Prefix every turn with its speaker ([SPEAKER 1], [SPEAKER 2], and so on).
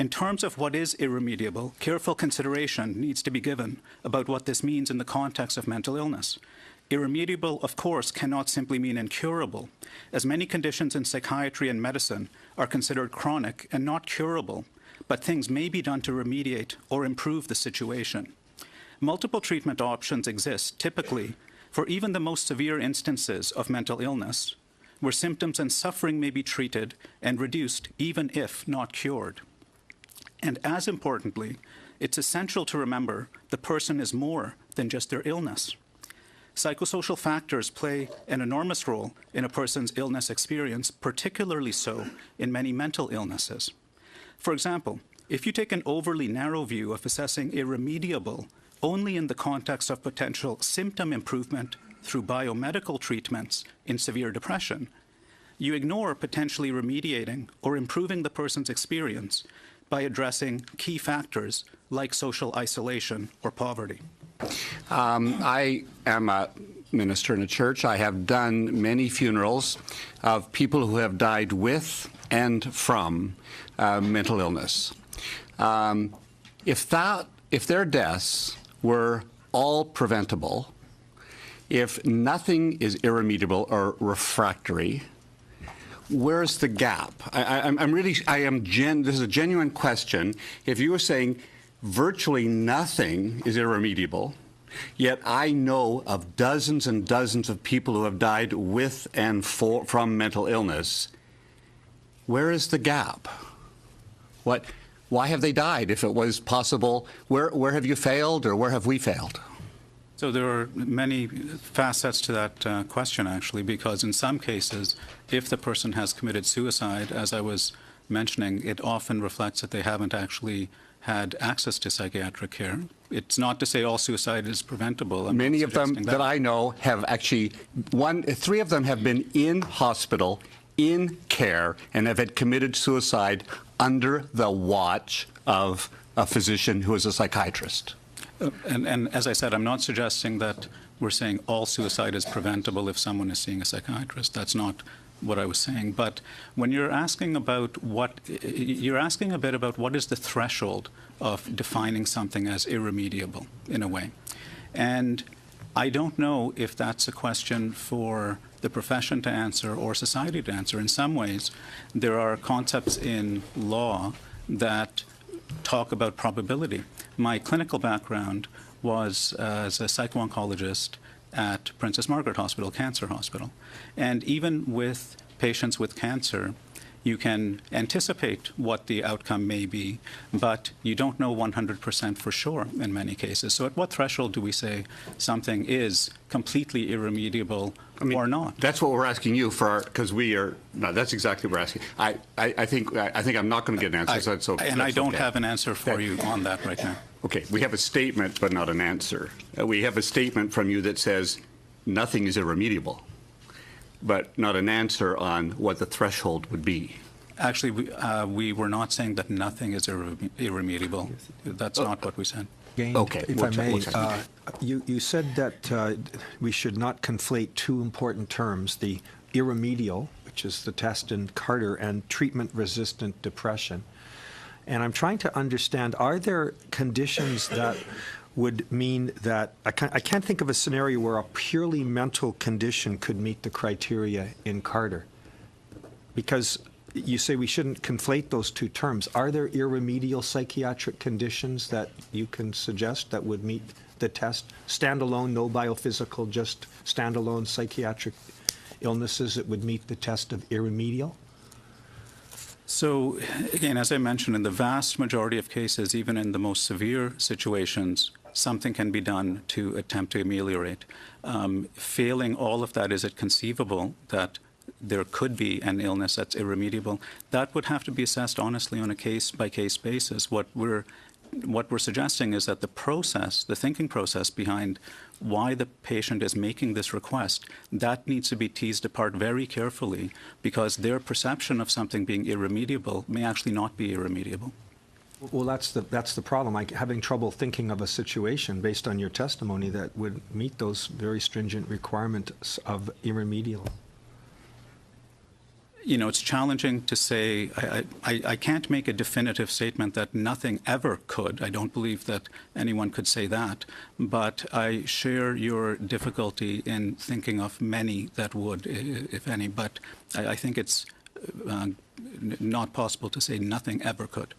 [SPEAKER 1] In terms of what is irremediable, careful consideration needs to be given about what this means in the context of mental illness. Irremediable, of course, cannot simply mean incurable, as many conditions in psychiatry and medicine are considered chronic and not curable, but things may be done to remediate or improve the situation. Multiple treatment options exist, typically, for even the most severe instances of mental illness, where symptoms and suffering may be treated and reduced, even if not cured. And as importantly, it's essential to remember the person is more than just their illness. Psychosocial factors play an enormous role in a person's illness experience, particularly so in many mental illnesses. For example, if you take an overly narrow view of assessing irremediable only in the context of potential symptom improvement through biomedical treatments in severe depression, you ignore potentially remediating or improving the person's experience by addressing key factors like social isolation or poverty.
[SPEAKER 2] I am a minister in a church. I have done many funerals of people who have died with and from mental illness. If their deaths were all preventable, if nothing is irremediable or refractory, where's the gap? This is a genuine question. If you were saying virtually nothing is irremediable, yet I know of dozens and dozens of people who have died with and from mental illness, where is the gap? Why have they died? If it was possible, where have you failed, or where have we failed?
[SPEAKER 1] So there are many facets to that question, actually, because in some cases, if the person has committed suicide, as I was mentioning, it often reflects that they haven't actually had access to psychiatric care. It's not to say all suicide is preventable.
[SPEAKER 2] Many of them that I know have actually, three of them have been in hospital, in care, and have had committed suicide under the watch of a physician who is a psychiatrist.
[SPEAKER 1] And as I said, I'm not suggesting that we're saying all suicide is preventable if someone is seeing a psychiatrist. That's not what I was saying. But when you're asking about you're asking a bit about what is the threshold of defining something as irremediable, in a way. And I don't know if that's a question for the profession to answer or society to answer. In some ways, there are concepts in law that talk about probability. My clinical background was as a psycho-oncologist at Princess Margaret Hospital, Cancer Hospital. And even with patients with cancer, you can anticipate what the outcome may be, but you don't know 100% for sure in many cases. So at what threshold do we say something is completely irremediable or not?
[SPEAKER 2] That's what we're asking you for, because we are, no, that's exactly what we're asking. I think I'm not going to get an answer.
[SPEAKER 1] I don't have an answer for you on that right now.
[SPEAKER 2] Okay, we have a statement, but not an answer. We have a statement from you that says nothing is irremediable, but not an answer on what the threshold would be.
[SPEAKER 1] Actually, we were not saying that nothing is irremediable. That's not what we said.
[SPEAKER 2] Okay.
[SPEAKER 3] If I may, you said that we should not conflate two important terms, the irremedial, which is the test in Carter, and treatment-resistant depression. And I'm trying to understand, are there conditions that would mean that, I can't think of a scenario where a purely mental condition could meet the criteria in Carter. Because you say we shouldn't conflate those two terms. Are there irremediable psychiatric conditions that you can suggest that would meet the test? Standalone, no biophysical, just standalone psychiatric illnesses that would meet the test of irremediable?
[SPEAKER 1] So, again, as I mentioned, in the vast majority of cases, even in the most severe situations, something can be done to attempt to ameliorate. Failing all of that, is it conceivable that there could be an illness that's irremediable? That would have to be assessed honestly on a case-by-case basis. What we're suggesting is that the process, the thinking process behind why the patient is making this request, that needs to be teased apart very carefully, because their perception of something being irremediable may actually not be irremediable.
[SPEAKER 3] Well, that's the problem. I'm having trouble thinking of a situation based on your testimony that would meet those very stringent requirements of irremediable.
[SPEAKER 1] you know, it's challenging to say, I can't make a definitive statement that nothing ever could. I don't believe that anyone could say that. But I share your difficulty in thinking of many that would, if any. But I think it's not possible to say nothing ever could.